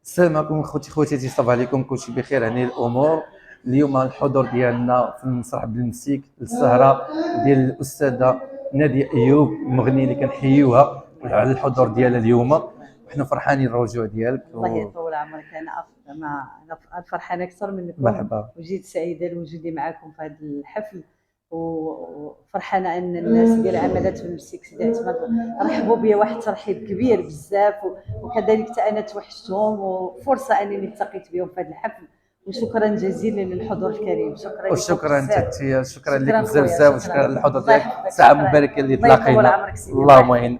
السلام عليكم خوتاتي، صباح عليكم، كلشي بخير، هاني الامور. اليوم الحضور ديالنا في المسرح بالمسيك السهره ديال الاستاذه ناديه ايوب، المغنيه اللي كنحيوها على الحضور ديالها اليوم، وحنا فرحانين الرجوع ديالك. الله يطول عمرك. انا فرحانه اكثر منكم. مرحبا. وجيت سعيده لوجودي معكم في هذا الحفل، وفرحانه ان الناس ديال عملات في المسيك سيدي اعتماد رحبوا بيا واحد الترحيب كبير بزاف، وكذلك حتى انا توحشتهم، وفرصه انني التقيت بهم في هذا الحفل. وشكرا جزيلا للحضور الكريم. شكرا لكم. شكرا لك بزاف، وشكرا للحضور ديالك. ساعه مباركه اللي تلاقينا. اللهم امين.